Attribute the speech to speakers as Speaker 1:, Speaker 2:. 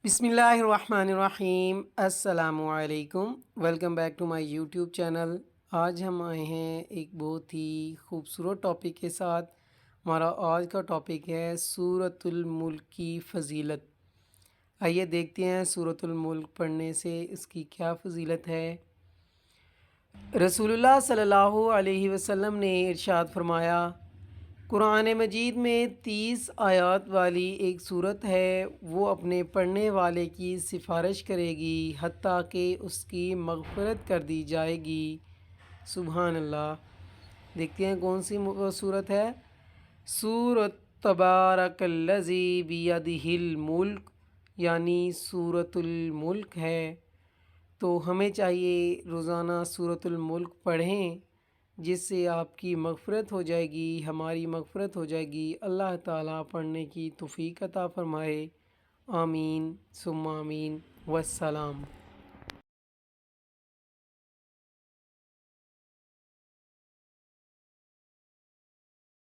Speaker 1: बिस्मिल्लाहिर्रहमानिर्रहीम। अस्सलामु अलैकुम। Welcome back to my YouTube channel. आज हम आए हैं एक बहुत ही खूबसूरत टॉपिक के साथ। हमारा आज का टॉपिक है सूरतुल मुल्क की फजीलत। आइए देखते हैं सूरतुल मुल्क पढ़ने से इसकी क्या फजीलत है। रसूलुल्लाह सल्लल्लाहु अलैहि वसल्लम ने इरशाद फरमाया, कुरान मजीद में 30 आयत वाली एक सूरत है, वो अपने पढ़ने वाले की सिफारिश करेगी हत्ता कि उसकी मग़फ़िरत कर दी जाएगी। सुबहान अल्लाह। देखते हैं कौन सी वो सूरत है। सूरत तबारकल्लज़ी बियदिहिल मुल्क, यानी सूरतुल मुल्क है। तो हमें चाहिए रोज़ाना सूरतुल मुल्क पढ़ें, जिससे आपकी मग़फ़िरत हो जाएगी, हमारी मग़फ़िरत हो जाएगी। अल्लाह ताला पढ़ने की तौफ़ीक़ अता फ़रमाए। आमीन सुम्मा आमीन। वस्सलाम।